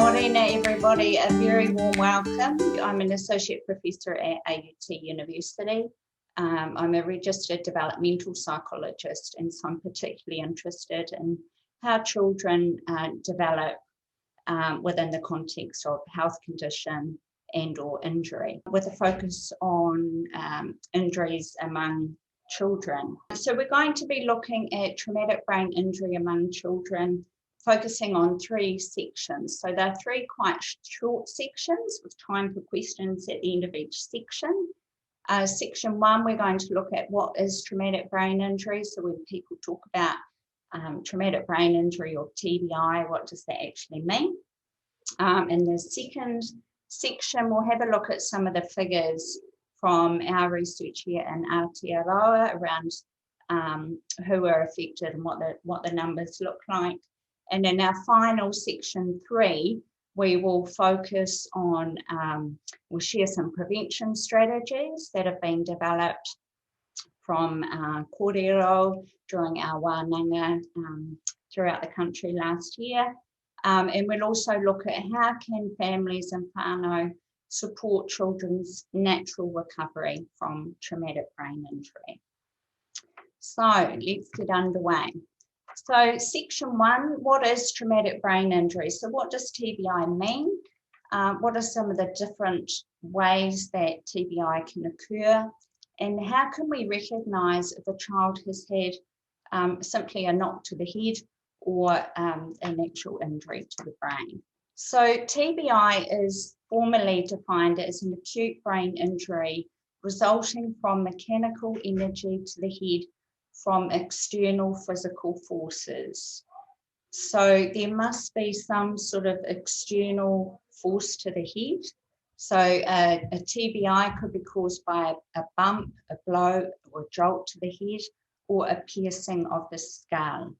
Morena, everybody. A very warm welcome. I'm an associate professor at AUT University. I'm a registered developmental psychologist, and so I'm particularly interested in how children develop within the context of health condition and or injury, with a focus on injuries among children. So we're going to be looking at traumatic brain injury among children, focusing on three sections. So there are three quite short sections with time for questions at the end of each section. Section one, we're going to look at what is traumatic brain injury. So when people talk about traumatic brain injury or TBI, what does that actually mean? In the second section, we'll have a look at some of the figures from our research here in Aotearoa around who are affected and what the numbers look like. And in our final section 3, we will focus on, we'll share some prevention strategies that have been developed from kōrero during our wānanga throughout the country last year. And we'll also look at how can families and whānau support children's natural recovery from traumatic brain injury. So let's get underway. So section 1, what is traumatic brain injury? So what does TBI mean? What are some of the different ways that TBI can occur? And how can we recognise if a child has had simply a knock to the head or an actual injury to the brain? So TBI is formally defined as an acute brain injury resulting from mechanical energy to the head from external physical forces. So there must be some sort of external force to the head. So a TBI could be caused by a bump, a blow, or a jolt to the head, or a piercing of the skull.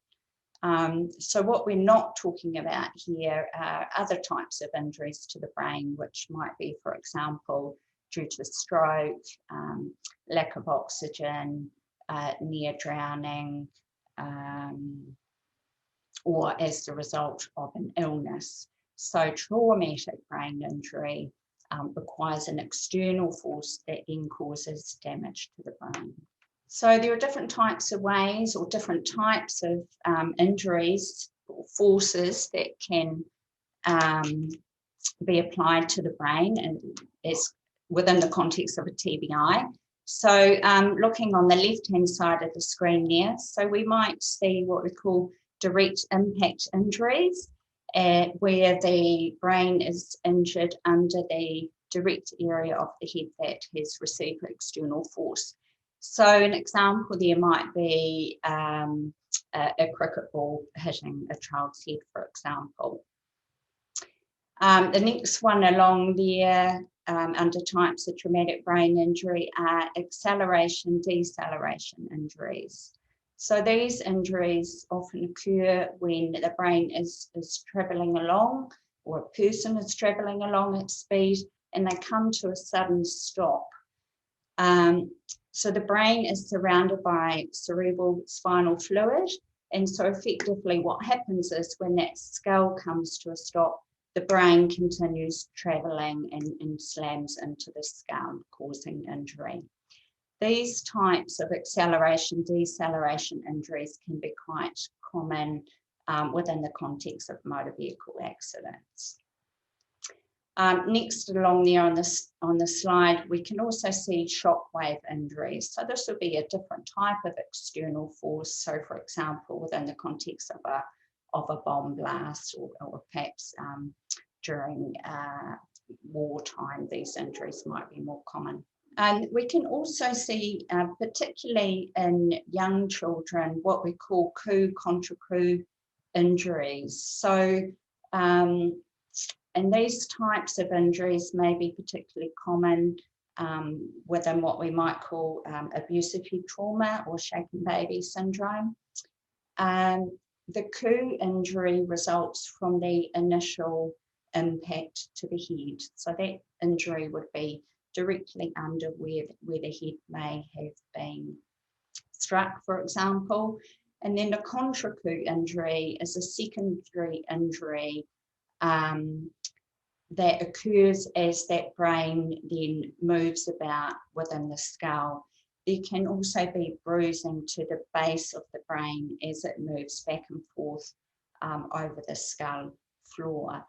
So what we're not talking about here are other types of injuries to the brain, which might be, for example, due to stroke, lack of oxygen, near drowning, or as the result of an illness. So traumatic brain injury requires an external force that then causes damage to the brain. So there are different types of ways or different types of injuries or forces that can be applied to the brain and as within the context of a TBI. So looking on the left-hand side of the screen there, so we might see what we call direct impact injuries, where the brain is injured under the direct area of the head that has received external force. So an example there might be a cricket ball hitting a child's head, for example. The next one along there under types of traumatic brain injury are acceleration, deceleration injuries. So these injuries often occur when the brain is travelling along, or a person is travelling along at speed, and they come to a sudden stop. So the brain is surrounded by cerebral spinal fluid, and so effectively what happens is when that skull comes to a stop, the brain continues travelling and slams into the skull, causing injury. These types of acceleration, deceleration injuries can be quite common within the context of motor vehicle accidents. Next along there on the slide, we can also see shockwave injuries. So this would be a different type of external force. So for example, within the context of a bomb blast or perhaps during wartime, these injuries might be more common. And we can also see, particularly in young children, what we call coup contra coup injuries. So, and these types of injuries may be particularly common within what we might call abusive head trauma or shaken baby syndrome. The coup injury results from the initial impact to the head. So that injury would be directly under where the head may have been struck, for example. And then the contra coup injury is a secondary injury that occurs as that brain then moves about within the skull. There can also be bruising to the base of the brain as it moves back and forth over the skull floor.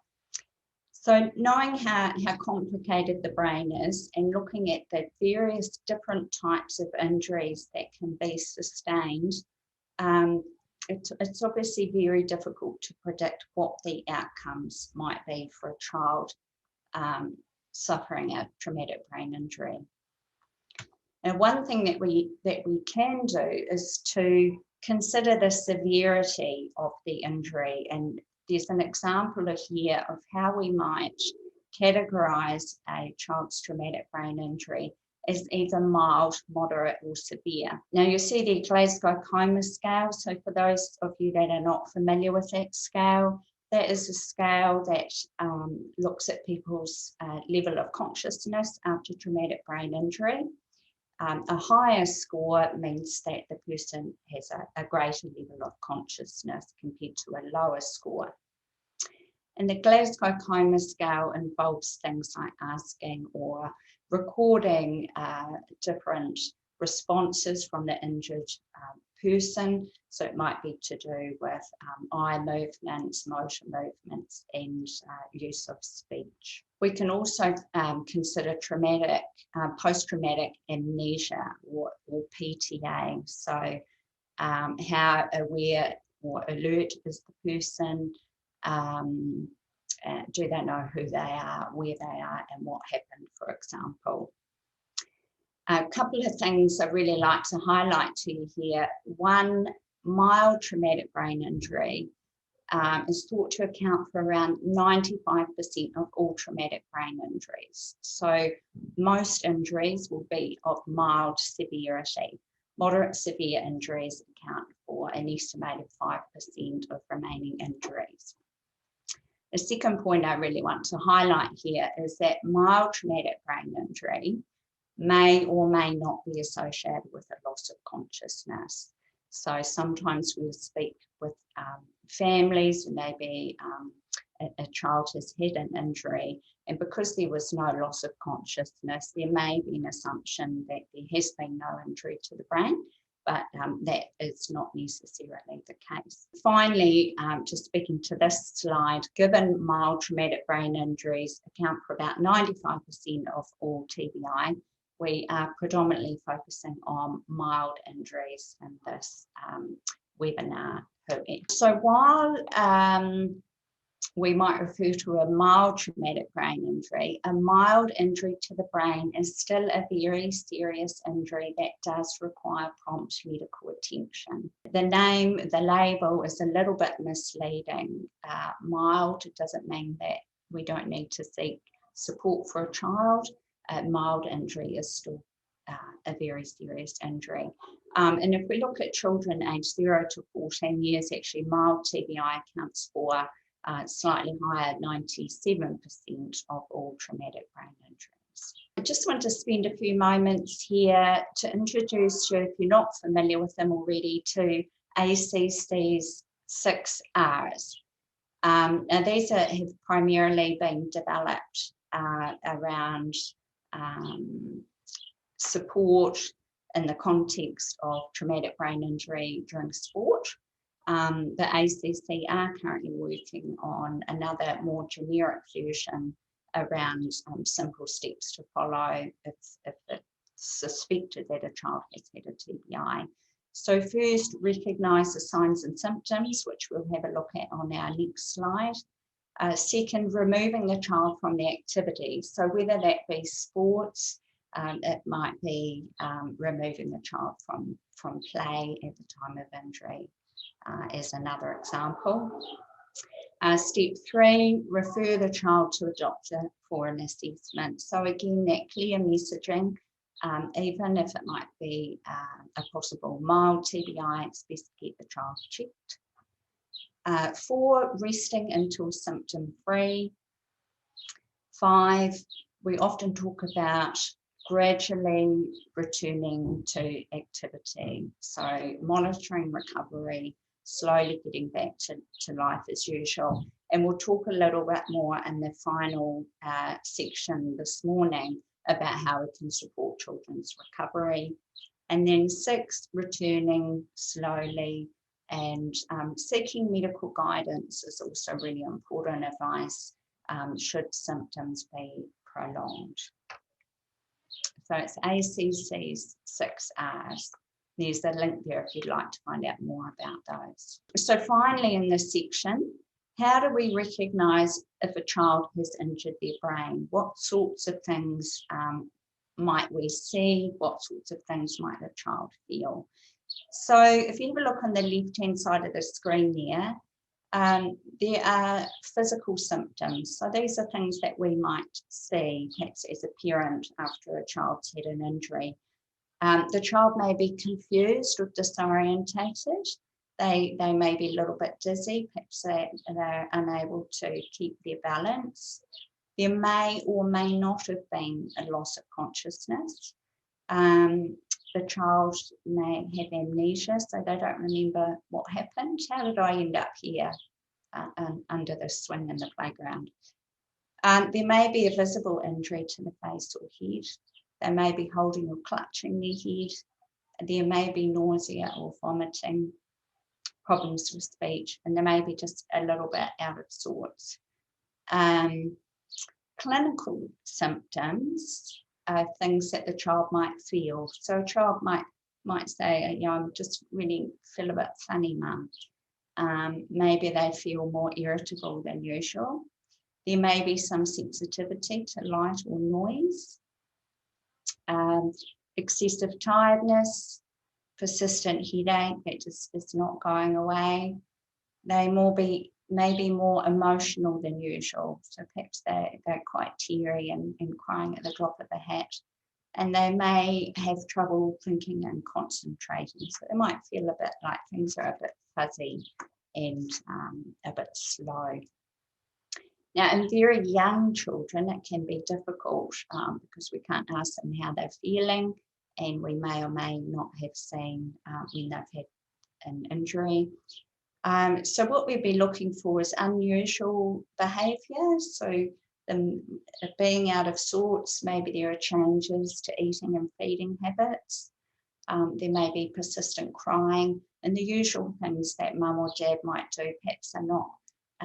So knowing how complicated the brain is and looking at the various different types of injuries that can be sustained, it's obviously very difficult to predict what the outcomes might be for a child suffering a traumatic brain injury. And one thing that we can do is to consider the severity of the injury, and there's an example here of how we might categorise a child's traumatic brain injury as either mild, moderate or severe. Now you see the Glasgow Chroma scale, so for those of you that are not familiar with that scale, that is a scale that looks at people's level of consciousness after traumatic brain injury. A higher score means that the person has a greater level of consciousness compared to a lower score. And the Glasgow Chroma scale involves things like asking or recording different responses from the injured person. So it might be to do with eye movements, motor movements, and use of speech. We can also consider traumatic, post-traumatic amnesia or PTA. So how aware or alert is the person? Do they know who they are, where they are, and what happened, for example? A couple of things I really like to highlight to you here. One, mild traumatic brain injury is thought to account for around 95% of all traumatic brain injuries. So most injuries will be of mild severity. Moderate severe injuries account for an estimated 5% of remaining injuries. The second point I really want to highlight here is that mild traumatic brain injury may or may not be associated with a loss of consciousness. So sometimes we'll speak with families and maybe a child has had an injury, and because there was no loss of consciousness, there may be an assumption that there has been no injury to the brain, but that is not necessarily the case. Finally, just speaking to this slide, given mild traumatic brain injuries account for about 95% of all TBI, we are predominantly focusing on mild injuries in this webinar. So while we might refer to a mild traumatic brain injury, a mild injury to the brain is still a very serious injury that does require prompt medical attention. The name, the label is a little bit misleading. Mild doesn't mean that we don't need to seek support for a child. A mild injury is still a very serious injury. And if we look at children aged 0 to 14 years, actually mild TBI accounts for slightly higher, 97% of all traumatic brain injuries. I just want to spend a few moments here to introduce you, if you're not familiar with them already, to ACC's 6 R's. Now these have primarily been developed around support in the context of traumatic brain injury during sport. The ACC are currently working on another more generic version around simple steps to follow if it's suspected that a child has had a TBI. So first, recognise the signs and symptoms, which we'll have a look at on our next slide. Second, removing the child from the activity. So whether that be sports, it might be removing the child from play at the time of injury, as another example. Step 3, refer the child to a doctor for an assessment. So again, that clear messaging, even if it might be a possible mild TBI, it's best to get the child checked. 4, resting until symptom-free. 5, we often talk about gradually returning to activity. So monitoring recovery slowly getting back to life as usual. And we'll talk a little bit more in the final section this morning about how we can support children's recovery. And then 6, returning slowly and seeking medical guidance is also really important advice should symptoms be prolonged. So it's ACC's 6 R's. There's a link there if you'd like to find out more about those. So finally in this section, how do we recognise if a child has injured their brain? What sorts of things might we see? What sorts of things might the child feel? So if you have a look on the left-hand side of the screen there are physical symptoms. So these are things that we might see, perhaps as a parent after a child's had an injury. The child may be confused or disorientated. They may be a little bit dizzy, perhaps they're unable to keep their balance. There may or may not have been a loss of consciousness. The child may have amnesia, so they don't remember what happened. How did I end up here under the swing in the playground? There may be a visible injury to the face or head. They may be holding or clutching their head. There may be nausea or vomiting, problems with speech, and they may be just a little bit out of sorts. Clinical symptoms are things that the child might feel. So a child might say, I just really feel a bit funny, Mum. Maybe they feel more irritable than usual. There may be some sensitivity to light or noise. Excessive tiredness, persistent headache that just is not going away. They may be more emotional than usual. So perhaps they're quite teary and crying at the drop of a hat. And they may have trouble thinking and concentrating. So they might feel a bit like things are a bit fuzzy and a bit slow. Now, in very young children, it can be difficult because we can't ask them how they're feeling, and we may or may not have seen when they've had an injury. So what we'd be looking for is unusual behaviour. So them being out of sorts, maybe there are changes to eating and feeding habits. There may be persistent crying, and the usual things that mum or dad might do perhaps are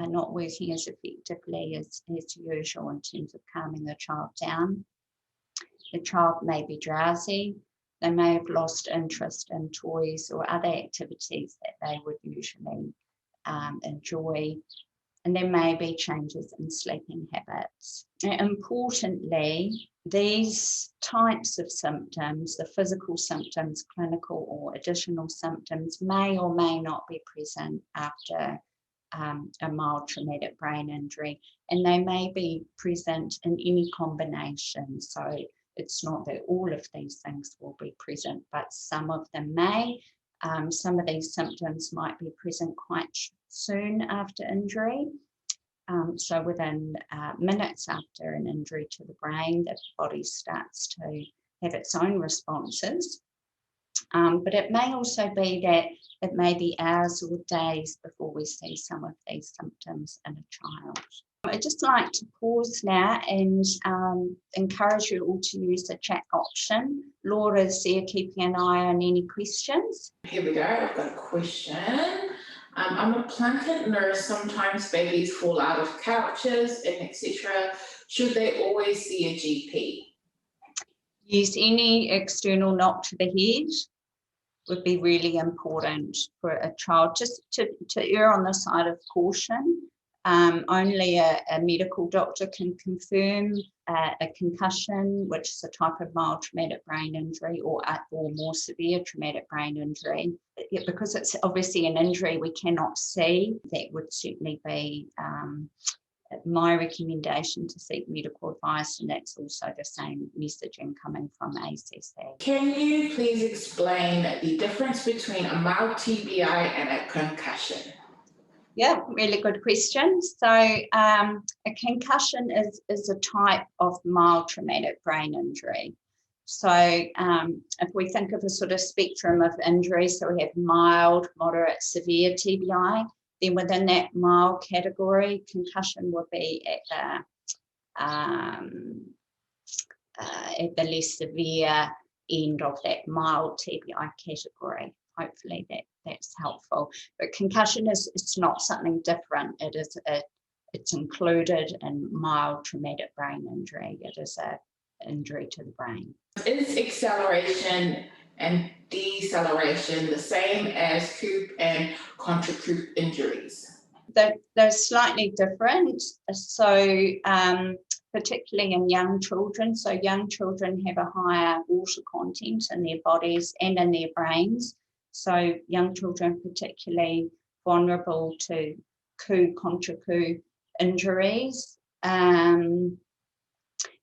not working as effectively as usual in terms of calming the child down. The child may be drowsy. They may have lost interest in toys or other activities that they would usually enjoy. And there may be changes in sleeping habits. And importantly, these types of symptoms, the physical symptoms, clinical or additional symptoms, may or may not be present after a mild traumatic brain injury, and they may be present in any combination. So it's not that all of these things will be present, but some of them may. Some of these symptoms might be present quite soon after injury. So within minutes after an injury to the brain, the body starts to have its own responses. But it may also be that it may be hours or days before we see some of these symptoms in a child. I'd just like to pause now and encourage you all to use the chat option. Laura's there keeping an eye on any questions. Here we go, I've got a question. I'm a planted nurse. Sometimes babies fall out of couches and etc. Should they always see a GP? Use any external knock to the head would be really important for a child, just to err on the side of caution. Only a medical doctor can confirm a concussion, which is a type of mild traumatic brain injury, or more severe traumatic brain injury. Because it's obviously an injury we cannot see, that would certainly be my recommendation to seek medical advice, and that's also the same messaging coming from ACC. Can you please explain the difference between a mild TBI and a concussion? Yeah, really good question. So a concussion is a type of mild traumatic brain injury. So if we think of a sort of spectrum of injuries, so we have mild, moderate, severe TBI, then within that mild category, concussion would be at the less severe end of that mild TBI category. Hopefully that's helpful. But concussion it's not something different. It's included in mild traumatic brain injury. It is an injury to the brain. Is acceleration and deceleration the same as coup and contra-coup injuries? They're slightly different. So particularly in young children. So young children have a higher water content in their bodies and in their brains. So young children particularly vulnerable to coup, contra-coup injuries.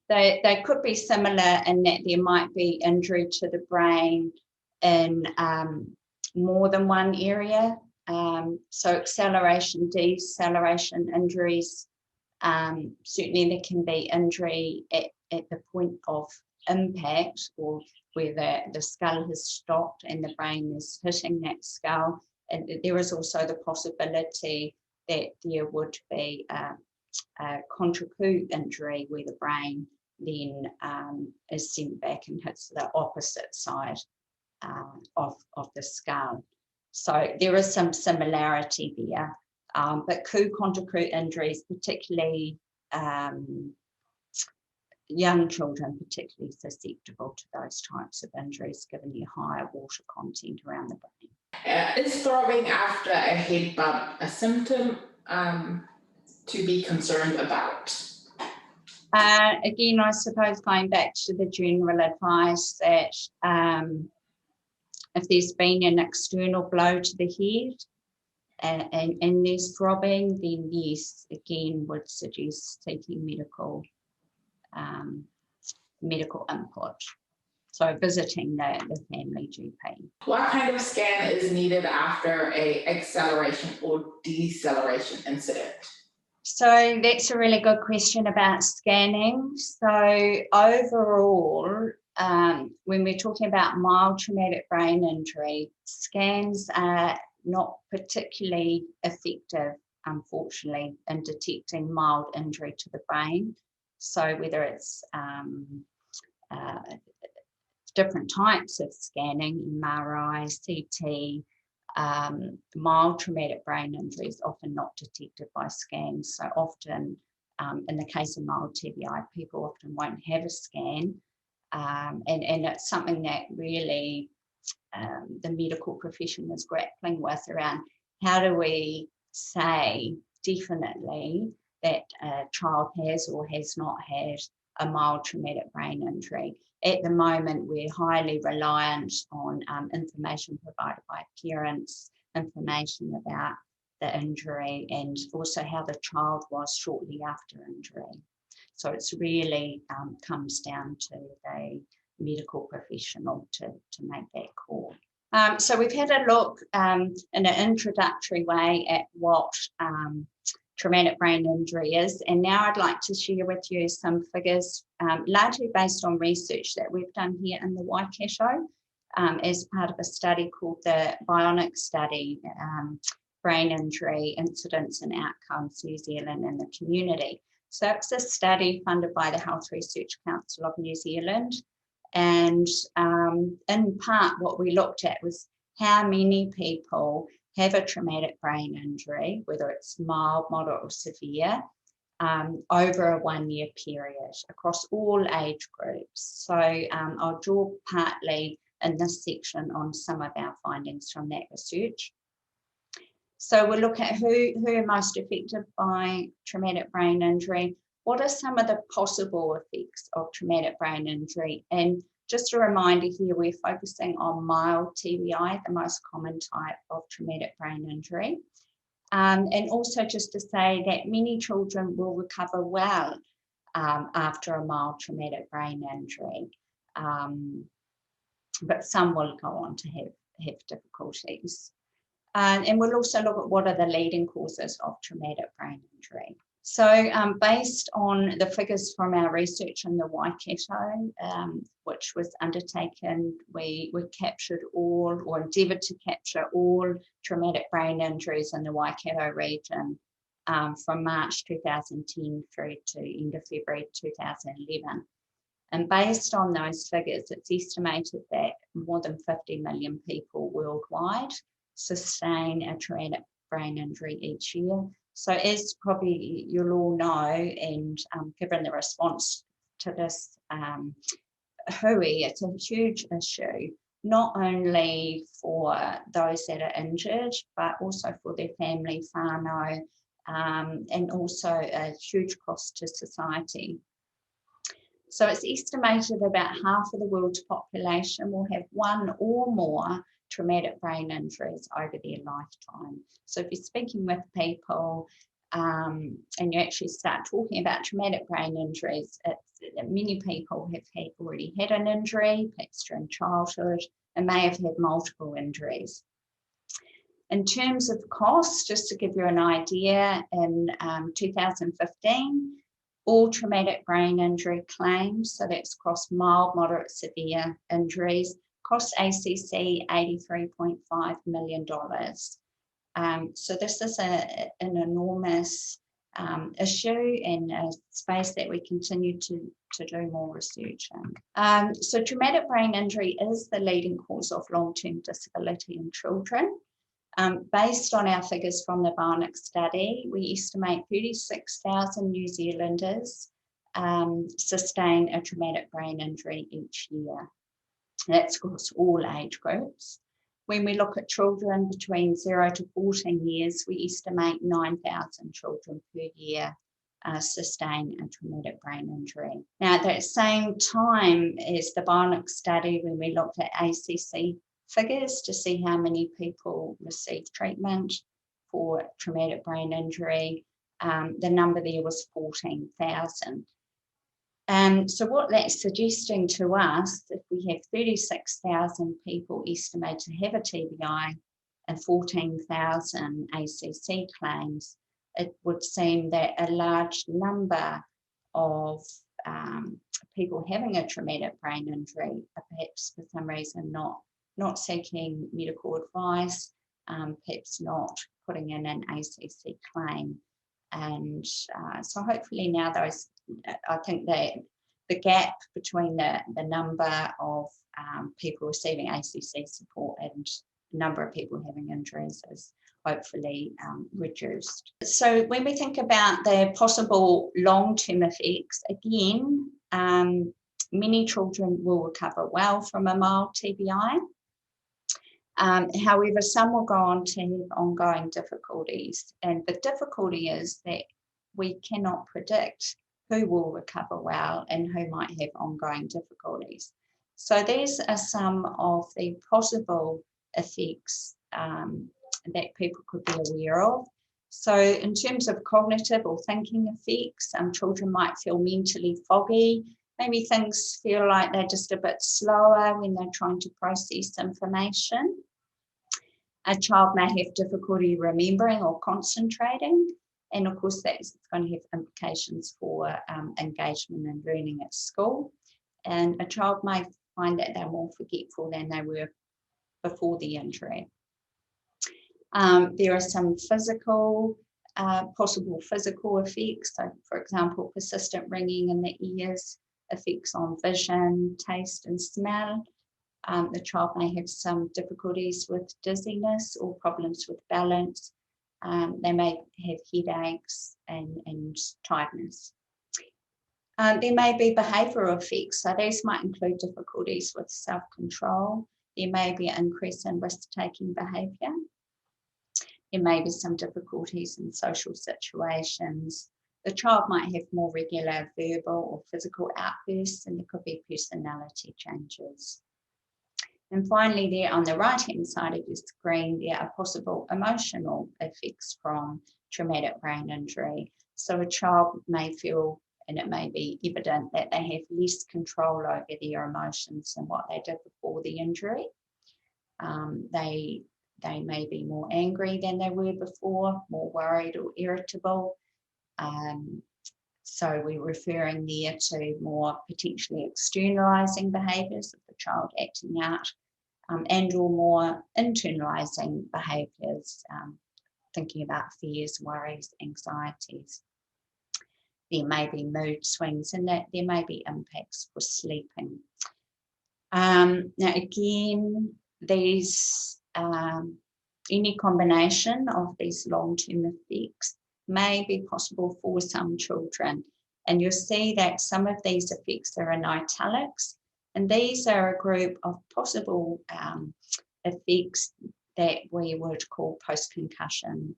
They could be similar in that there might be injury to the brain in more than one area. So acceleration, deceleration injuries, certainly there can be injury at the point of impact or where the skull has stopped and the brain is hitting that skull. And there is also the possibility that there would be a contra-coup injury where the brain then is sent back and hits the opposite side of the skull. So there is some similarity there, but coup, contra-coup injuries, particularly young children, particularly susceptible to those types of injuries given the higher water content around the brain. Is throbbing after a head bump a symptom to be concerned about? Again, I suppose going back to the general advice that if there's been an external blow to the head and there's throbbing, then yes, again, would suggest seeking medical input. So visiting the family GP. What kind of scan is needed after a acceleration or deceleration incident? So that's a really good question about scanning. So overall, when we're talking about mild traumatic brain injury, scans are not particularly effective, unfortunately, in detecting mild injury to the brain. So whether it's different types of scanning, MRI, CT, mild traumatic brain injury is often not detected by scans. So often, in the case of mild TBI, people often won't have a scan. And it's something that really the medical profession is grappling with around how do we say definitely that a child has or has not had a mild traumatic brain injury. At the moment, we're highly reliant on information provided by parents, information about the injury and also how the child was shortly after injury. So it's really comes down to the medical professional to make that call. So we've had a look in an introductory way at what traumatic brain injury is, and now I'd like to share with you some figures largely based on research that we've done here in the Waikato as part of a study called the Bionic Study, Brain Injury Incidents and Outcomes New Zealand and the Community. So it's a study funded by the Health Research Council of New Zealand, and in part what we looked at was how many people have a traumatic brain injury, whether it's mild, moderate or severe, over a 1 year period across all age groups. So I'll draw partly in this section on some of our findings from that research. So we'll look at who are most affected by traumatic brain injury. What are some of the possible effects of traumatic brain injury? And just a reminder here, we're focusing on mild TBI, the most common type of traumatic brain injury. And also just to say that many children will recover well after a mild traumatic brain injury, but some will go on to have difficulties. And we'll also look at what are the leading causes of traumatic brain injury. So based on the figures from our research in the Waikato, which was undertaken, we captured all, or endeavoured to capture all traumatic brain injuries in the Waikato region from March 2010 through to end of February 2011. And based on those figures, it's estimated that more than 50 million people worldwide sustain a traumatic brain injury each year. So as probably you'll all know, and given the response to this hui, it's a huge issue, not only for those that are injured, but also for their family, whānau, and also a huge cost to society. So it's estimated about half of the world's population will have one or more traumatic brain injuries over their lifetime. So if you're speaking with people and you actually start talking about traumatic brain injuries, many people have already had an injury, perhaps during childhood, and may have had multiple injuries. In terms of cost, just to give you an idea, in 2015, all traumatic brain injury claims, so that's across mild, moderate, severe injuries, cost ACC $83.5 million. So this is an enormous issue and a space that we continue to do more research in. So traumatic brain injury is the leading cause of long-term disability in children. Based on our figures from the whānau study, we estimate 36,000 New Zealanders sustain a traumatic brain injury each year. That's across all age groups. When we look at children between 0 to 14 years, we estimate 9,000 children per year sustain a traumatic brain injury. Now, at that same time as the whānau study, when we looked at ACC figures to see how many people receive treatment for traumatic brain injury, the number there was 14,000. So what that's suggesting to us, if we have 36,000 people estimated to have a TBI and 14,000 ACC claims, it would seem that a large number of people having a traumatic brain injury are perhaps for some reason not seeking medical advice, perhaps not putting in an ACC claim. And so hopefully now I think that the gap between the number of people receiving ACC support and the number of people having injuries is hopefully reduced. So when we think about the possible long-term effects, again, many children will recover well from a mild TBI. However, some will go on to have ongoing difficulties, and the difficulty is that we cannot predict who will recover well and who might have ongoing difficulties. So these are some of the possible effects that people could be aware of. So in terms of cognitive or thinking effects, children might feel mentally foggy. Maybe things feel like they're just a bit slower when they're trying to process information. A child may have difficulty remembering or concentrating, and of course that's going to have implications for engagement and learning at school. And a child may find that they're more forgetful than they were before the injury. There are some possible physical effects. So, for example, persistent ringing in the ears, effects on vision, taste and smell. The child may have some difficulties with dizziness or problems with balance. They may have headaches and tiredness. There may be behavioural effects, so these might include difficulties with self-control. There may be an increase in risk-taking behaviour. There may be some difficulties in social situations. The child might have more regular verbal or physical outbursts, and there could be personality changes. And finally, there on the right-hand side of your screen, there are possible emotional effects from traumatic brain injury. So a child may feel, and it may be evident, that they have less control over their emotions than what they did before the injury. They may be more angry than they were before, more worried or irritable. So we're referring there to more potentially externalizing behaviours of the child acting out, and or more internalizing behaviours, thinking about fears, worries, anxieties. There may be mood swings, and that there may be impacts for sleeping. Now again, these any combination of these long-term effects may be possible for some children, and you'll see that some of these effects are in italics, and these are a group of possible effects that we would call post-concussion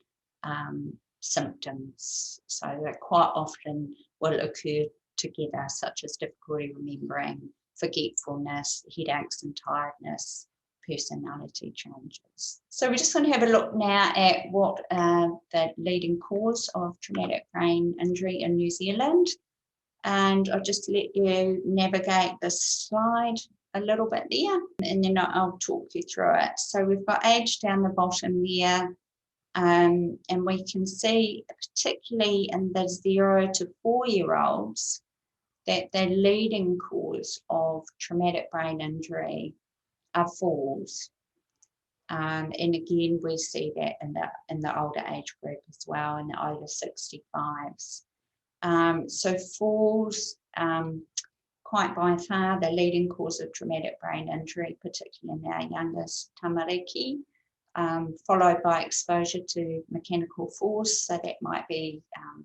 symptoms. So that quite often will occur together, such as difficulty remembering, forgetfulness, headaches and tiredness, personality changes. So we're just going to have a look now at what the leading cause of traumatic brain injury in New Zealand. And I'll just let you navigate this slide a little bit there, and then I'll talk you through it. So we've got age down the bottom there, and we can see, particularly in the 0 to 4-year-olds, that the leading cause of traumatic brain injury are falls. And again, we see that in the older age group as well, in the over 65s. So falls, quite by far the leading cause of traumatic brain injury, particularly in our youngest tamariki, followed by exposure to mechanical force. So that might be,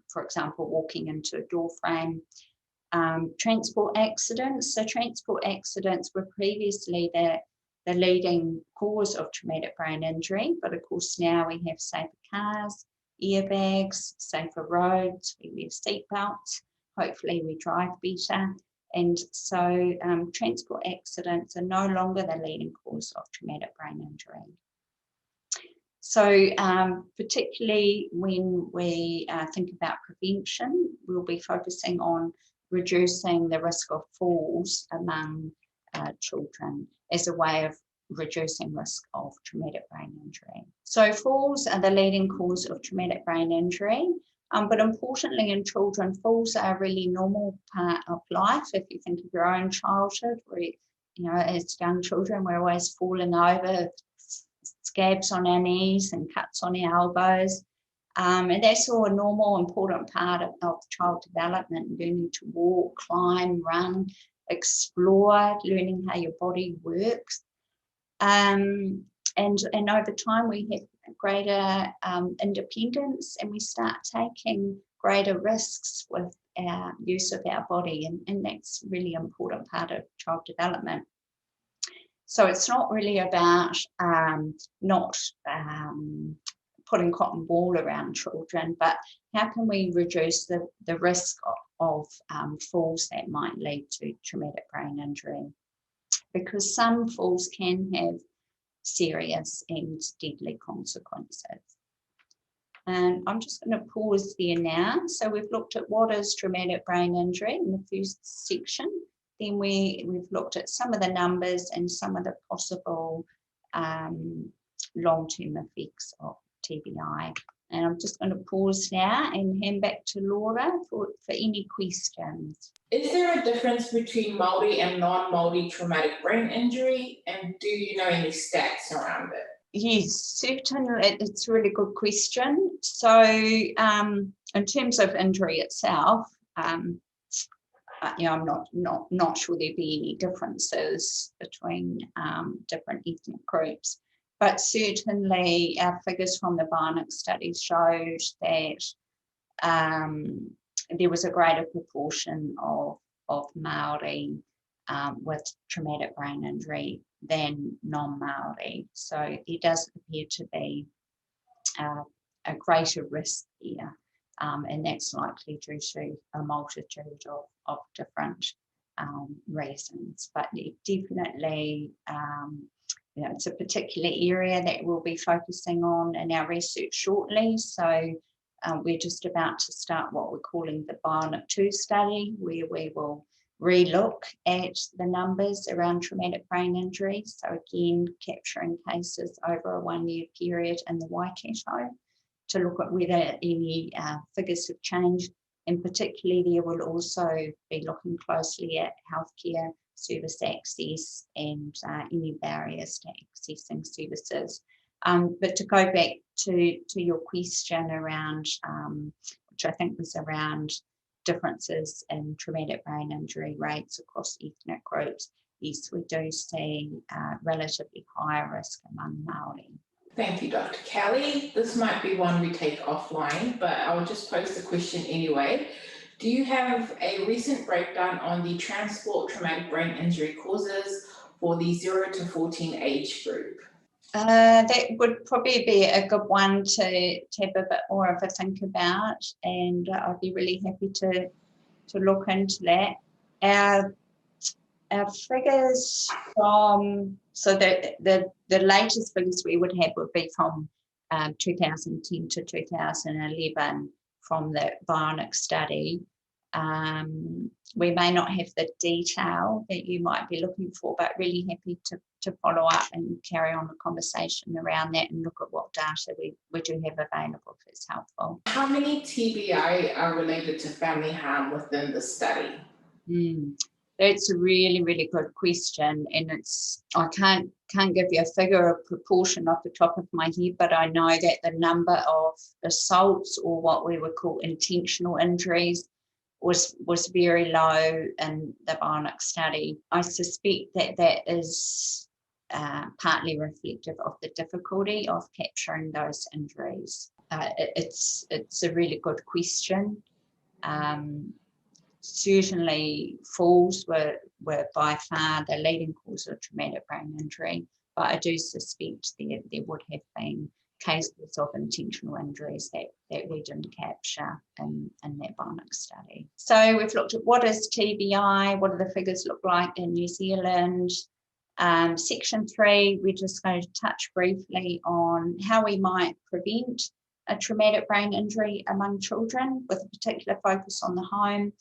for example, walking into a door frame. Transport accidents. So transport accidents were previously the leading cause of traumatic brain injury, but of course now we have safer cars, airbags, safer roads, we wear seatbelts, hopefully we drive better. And so transport accidents are no longer the leading cause of traumatic brain injury. So particularly when we think about prevention, we'll be focusing on reducing the risk of falls among children as a way of reducing risk of traumatic brain injury. So falls are the leading cause of traumatic brain injury, but importantly in children, falls are a really normal part of life. If you think of your own childhood, where, you know, as young children, we're always falling over, scabs on our knees and cuts on our elbows. And that's all a normal, important part of child development, learning to walk, climb, run, explore, learning how your body works. And over time we have greater independence, and we start taking greater risks with our use of our body, and that's a really important part of child development. So it's not really about not putting cotton wool around children, but how can we reduce the risk of falls that might lead to traumatic brain injury? Because some falls can have serious and deadly consequences. And I'm just going to pause there now. So we've looked at what is traumatic brain injury in the first section. Then we've looked at some of the numbers and some of the possible long-term effects of TBI. And I'm just going to pause now and hand back to Laura for any questions. Is there a difference between Māori and non-Māori traumatic brain injury? And do you know any stats around it? Yes, certainly. It's a really good question. So in terms of injury itself, you know, I'm not sure there'd be any differences between different ethnic groups. But certainly our figures from the Barnett study showed that there was a greater proportion of Māori with traumatic brain injury than non-Māori. So there does appear to be a greater risk here, and that's likely due to a multitude of different reasons. But definitely, you know, it's a particular area that we'll be focusing on in our research shortly. So we're just about to start what we're calling the Barnett 2 study, where we will re-look at the numbers around traumatic brain injury. So again, capturing cases over a 1-year period in the Waikato, to look at whether any figures have changed. And particularly there will also be looking closely at healthcare service access and any barriers to accessing services. But to go back to your question around, which I think was around differences in traumatic brain injury rates across ethnic groups, yes, we do see relatively higher risk among Māori. Thank you, Dr. Kelly. This might be one we take offline, but I'll just pose the question anyway. Do you have a recent breakdown on the transport traumatic brain injury causes for the 0 to 14 age group? That would probably be a good one to have a bit more of a think about, and I'd be really happy to look into that. Our figures from, so the latest figures we would have would be from 2010 to 2011 from the whānau study. We may not have the detail that you might be looking for, but really happy to follow up and carry on the conversation around that and look at what data we do have available if it's helpful. How many TBI are related to family harm within the study? That's a really, really good question, and I can't give you a figure or proportion off the top of my head, but I know that the number of assaults, or what we would call intentional injuries, was very low in the whānau study. I suspect that is partly reflective of the difficulty of capturing those injuries. It's a really good question. Certainly falls were by far the leading cause of traumatic brain injury, but I do suspect there would have been cases of intentional injuries that we didn't capture in that whānau study. So we've looked at what is TBI, what do the figures look like in New Zealand. Section 3, we're just going to touch briefly on how we might prevent a traumatic brain injury among children, with a particular focus on the home,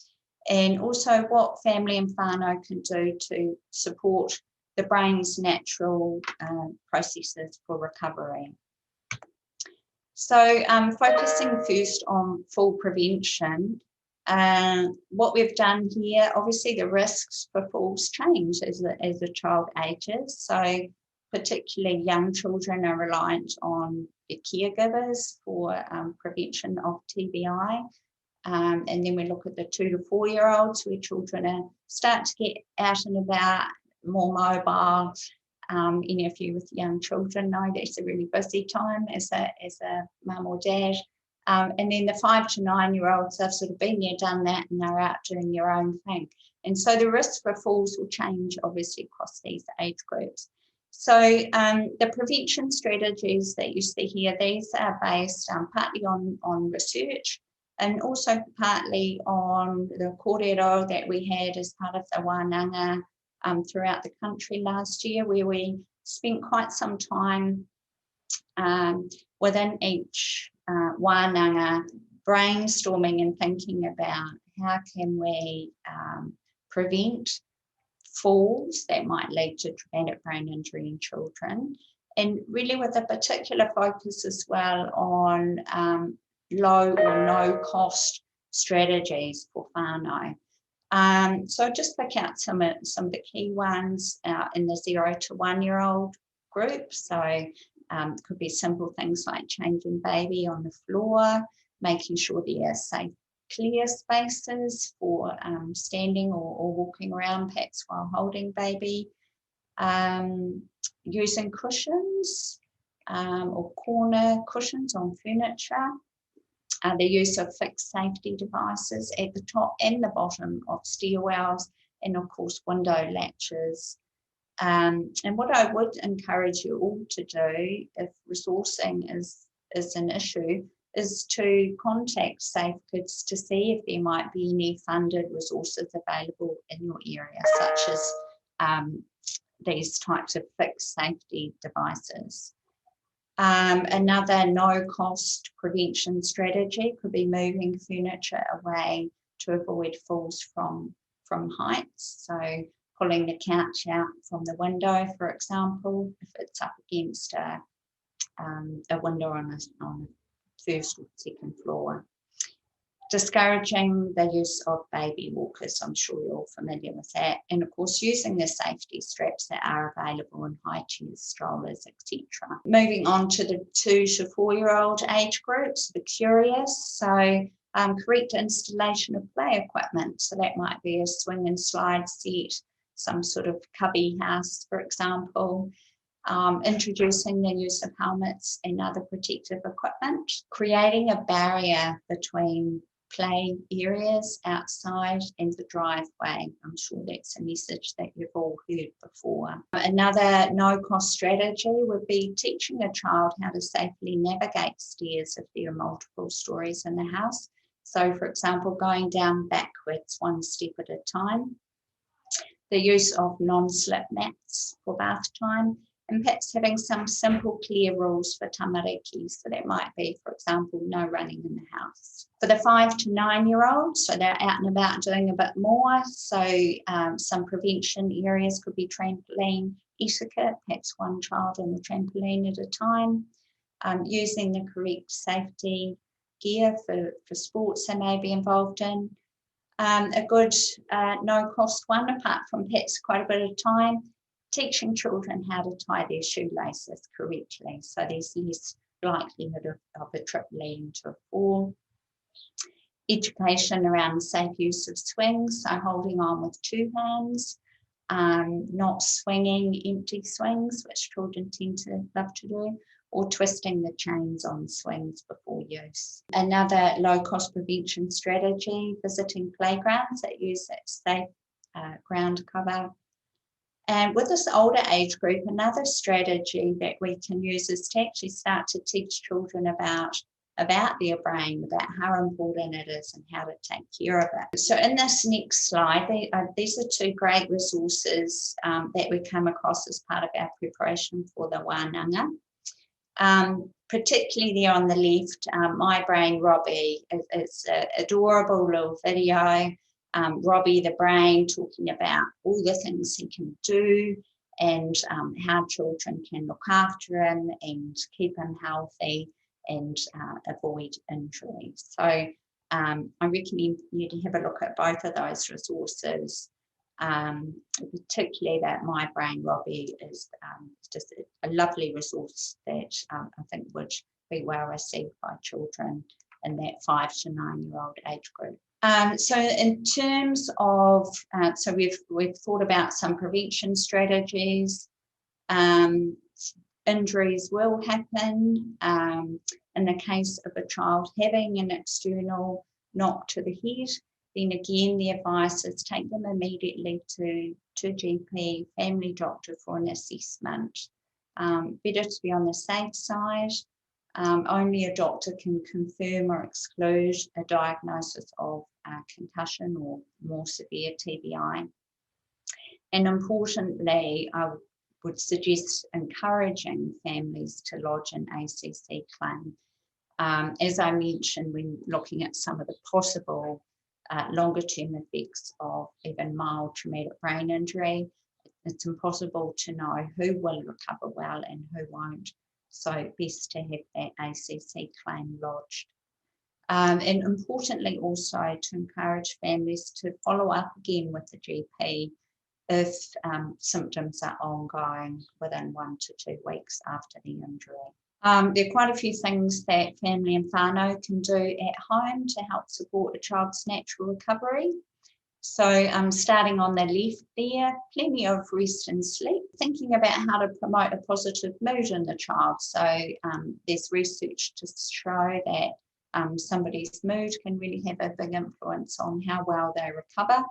and also what family and whānau can do to support the brain's natural processes for recovery. So focusing first on fall prevention, what we've done here, obviously the risks for falls change as a child ages. So particularly young children are reliant on their caregivers for prevention of TBI. And then we look at the 2 to 4 year olds, where children start to get out and about, more mobile. Any of you with young children know that's a really busy time as a mum or dad. And then the 5 to 9 year olds have sort of been there, done that, and they're out doing their own thing. And so the risk for falls will change obviously across these age groups. So the prevention strategies that you see here, these are based partly on research, and also partly on the kōrero that we had as part of the wānanga throughout the country last year, where we spent quite some time within each wānanga brainstorming and thinking about how can we prevent falls that might lead to traumatic brain injury in children, and really with a particular focus as well on low or no cost strategies for whānau. So just pick out some of the key ones in the 0 to 1 year old group. So it could be simple things like changing baby on the floor, making sure there are safe, clear spaces for standing or walking around, perhaps while holding baby, using cushions or corner cushions on furniture. The use of fixed safety devices at the top and the bottom of stairwells, and of course window latches. And what I would encourage you all to do, if resourcing is an issue, is to contact Safe Kids to see if there might be any funded resources available in your area, such as these types of fixed safety devices. Another no-cost prevention strategy could be moving furniture away to avoid falls from heights. So pulling the couch out from the window, for example, if it's up against a window on a first or second floor. Discouraging the use of baby walkers, I'm sure you're all familiar with that. And of course, using the safety straps that are available in high chairs, strollers, etc. Moving on to the 2 to 4-year-old age groups, the curious. So correct installation of play equipment. So that might be a swing and slide set, some sort of cubby house, for example. Introducing the use of helmets and other protective equipment. Creating a barrier between play areas outside and the driveway. I'm sure that's a message that you've all heard before. Another no-cost strategy would be teaching a child how to safely navigate stairs if there are multiple stories in the house. So, for example, going down backwards 1 step at a time. The use of non-slip mats for bath time, and perhaps having some simple, clear rules for tamariki. So that might be, for example, no running in the house. For the 5 to 9-year-olds, so they're out and about doing a bit more. So some prevention areas could be trampoline etiquette, perhaps 1 child on the trampoline at a time. Using the correct safety gear for sports they may be involved in. A good no-cost one, apart from perhaps quite a bit of time, teaching children how to tie their shoelaces correctly, so there's less likelihood of a trip leading to a fall. Education around safe use of swings, so holding on with 2 hands, not swinging empty swings, which children tend to love to do, or twisting the chains on swings before use. Another low-cost prevention strategy, visiting playgrounds that use that safe ground cover. And with this older age group, another strategy that we can use is to actually start to teach children about their brain, about how important it is and how to take care of it. So in this next slide, these are 2 great resources that we come across as part of our preparation for the wānanga. Particularly there on the left, My Brain Robbie. It's an adorable little video. Robbie the brain talking about all the things he can do and how children can look after him and keep him healthy and avoid injury. So I recommend you to have a look at both of those resources, particularly that My Brain Robbie is just a lovely resource that I think would be well received by children in that 5 to 9-year-old age group. So in terms of, so we've thought about some prevention strategies. Injuries will happen in the case of a child having an external knock to the head. Then again, the advice is take them immediately to GP, family doctor for an assessment. Better to be on the safe side. Only a doctor can confirm or exclude a diagnosis of concussion or more severe TBI. And importantly, I would suggest encouraging families to lodge an ACC claim. As I mentioned, when looking at some of the possible longer-term effects of even mild traumatic brain injury, it's impossible to know who will recover well and who won't. So best to have that ACC claim lodged. And importantly also to encourage families to follow up again with the GP if symptoms are ongoing within 1 to 2 weeks after the injury. There are quite a few things that family and whānau can do at home to help support a child's natural recovery. So starting on the left there, plenty of rest and sleep, thinking about how to promote a positive mood in the child. So there's research to show that somebody's mood can really have a big influence on how well they recover.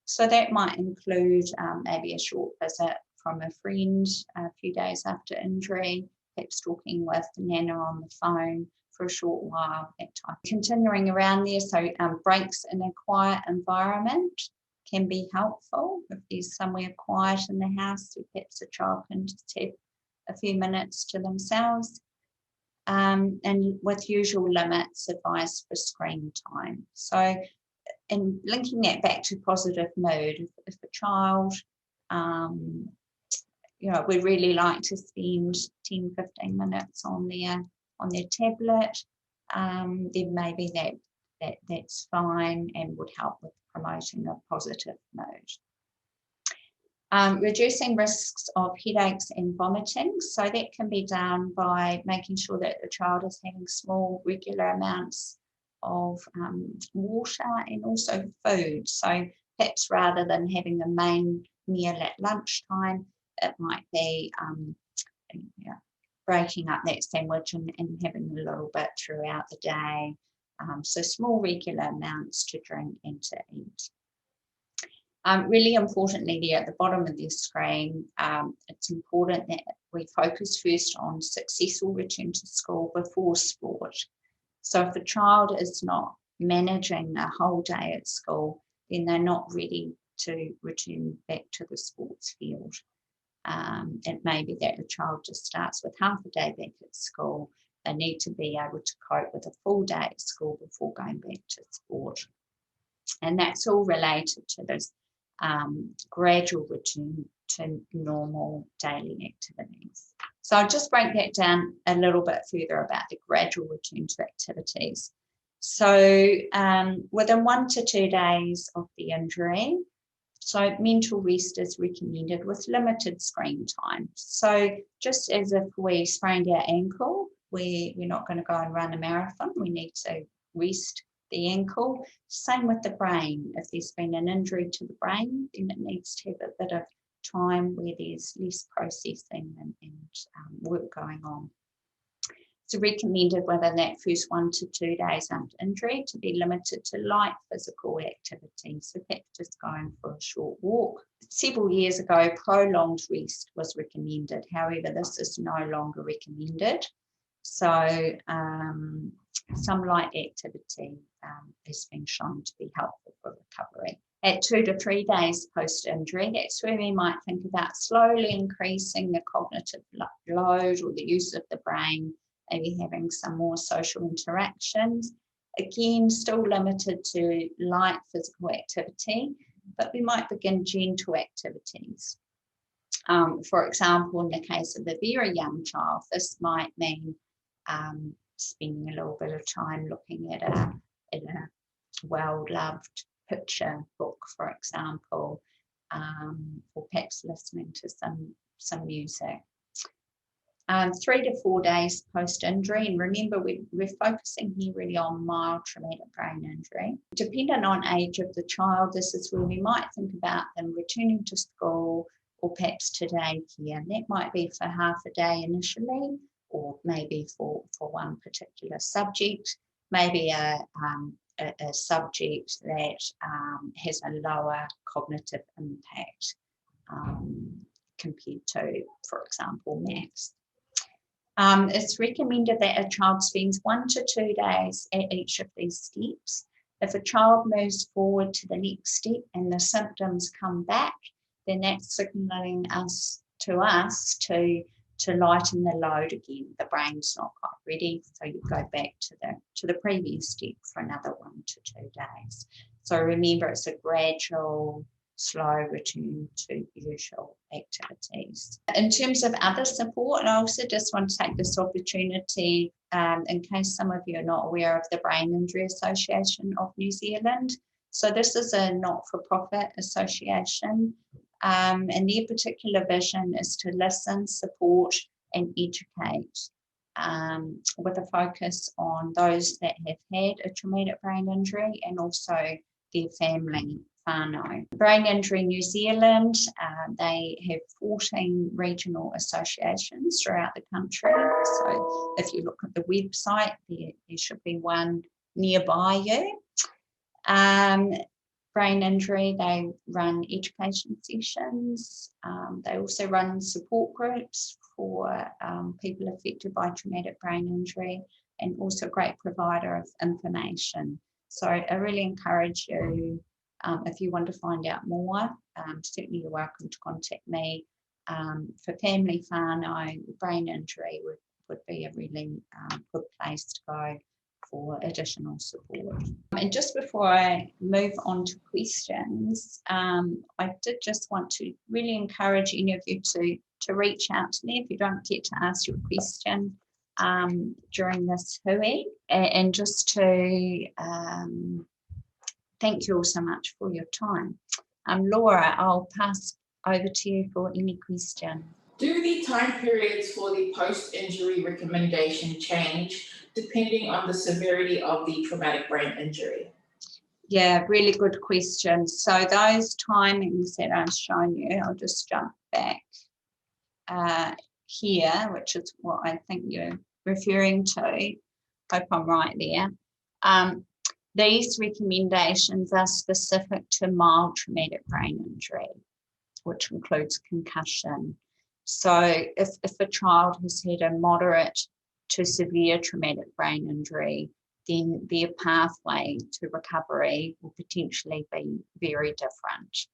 So that might include maybe a short visit from a friend a few days after injury, perhaps talking with Nana on the phone for a short while, that type. Continuing around there, so breaks in a quiet environment can be helpful. If there's somewhere quiet in the house, so perhaps a child can just have a few minutes to themselves. And with usual limits, advice for screen time. So, and linking that back to positive mood, if a child, would really like to spend 10, 15 minutes on their tablet, then maybe that's fine and would help with promoting a positive mood. Reducing risks of headaches and vomiting. So that can be done by making sure that the child is having small, regular amounts of water and also food. So perhaps rather than having a main meal at lunchtime, it might be breaking up that sandwich and having a little bit throughout the day. So small, regular amounts to drink and to eat. Really importantly, there at the bottom of the screen, it's important that we focus first on successful return to school before sport. So if a child is not managing a whole day at school, then they're not ready to return back to the sports field. It may be that the child just starts with half a day back at school. They need to be able to cope with a full day at school before going back to sport. And that's all related to this gradual return to normal daily activities. So I'll just break that down a little bit further about the gradual return to activities. So within 1 to 2 days of the injury, so mental rest is recommended with limited screen time. So just as if we sprained our ankle, we're not going to go and run a marathon, we need to rest the ankle. Same with the brain. If there's been an injury to the brain, then it needs to have a bit of time where there's less processing and work going on. It's recommended within that first 1 to 2 days after injury to be limited to light physical activity. So perhaps just going for a short walk. Several years ago, prolonged rest was recommended. However, this is no longer recommended. So some light activity has been shown to be helpful for recovery. At 2 to 3 days post-injury, that's where we might think about slowly increasing the cognitive load or the use of the brain, maybe having some more social interactions. Again, still limited to light physical activity, but we might begin gentle activities. For example, in the case of a very young child, this might mean spending a little bit of time looking at a well-loved picture book, for example, or perhaps listening to some music. 3 to 4 days post-injury, and remember we're focusing here really on mild traumatic brain injury. Depending on age of the child, this is where we might think about them returning to school or perhaps to day care. And that might be for half a day initially, or maybe for one particular subject, maybe a subject that has a lower cognitive impact compared to, for example, maths. It's recommended that a child spends 1 to 2 days at each of these steps. If a child moves forward to the next step and the symptoms come back, then that's signaling to us to lighten the load again. The brain's not quite ready, so you go back to the previous step for another 1 to 2 days. So remember, it's a gradual, slow return to usual activities. In terms of other support, and I also just want to take this opportunity, in case some of you are not aware of the Brain Injury Association of New Zealand. So this is a not-for-profit association, and their particular vision is to listen, support and educate, with a focus on those that have had a traumatic brain injury and also their family whānau. Brain Injury New Zealand, they have 14 regional associations throughout the country. So if you look at the website, there should be one nearby you. Brain injury, they run education sessions. They also run support groups for people affected by traumatic brain injury, and also a great provider of information. So I really encourage you, if you want to find out more, certainly you're welcome to contact me. For family whānau, brain injury would be a really good place to go for additional support. And just before I move on to questions, I did just want to really encourage any of you to reach out to me if you don't get to ask your question. during this hui, and just to thank you all so much for your time. Laura, I'll pass over to you for any question. Do the time periods for the post-injury recommendation change depending on the severity of the traumatic brain injury? Yeah, really good question. So those timings that I've shown you, I'll just jump back here, which is what I think you're referring to. Hope I'm right there. These recommendations are specific to mild traumatic brain injury, which includes concussion. So if a child has had a moderate to severe traumatic brain injury, then their pathway to recovery will potentially be very different.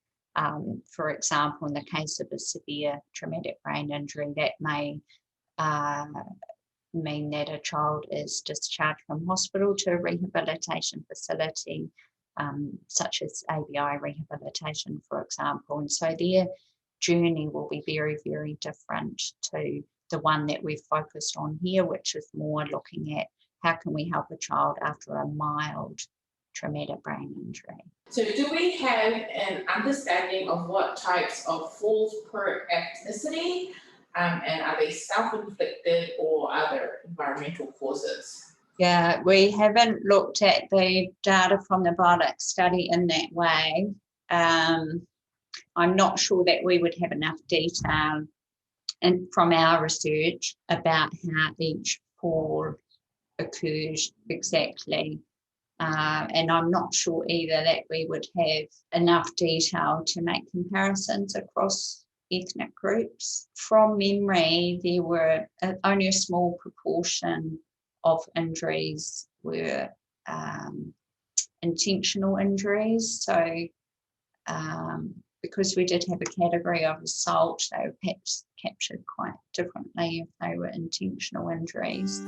For example, in the case of a severe traumatic brain injury, that may mean that a child is discharged from hospital to a rehabilitation facility, such as ABI rehabilitation, for example. And so their journey will be very, very different to the one that we've focused on here, which is more looking at how can we help a child after a mild traumatic brain injury. So do we have an understanding of what types of falls per ethnicity, and are they self-inflicted or other environmental causes? Yeah, we haven't looked at the data from the Biodic study in that way. I'm not sure that we would have enough detail from our research about how each fall occurs exactly. And I'm not sure either that we would have enough detail to make comparisons across ethnic groups. From memory, there were only a small proportion of injuries were intentional injuries. So because we did have a category of assault, they were perhaps captured quite differently if they were intentional injuries.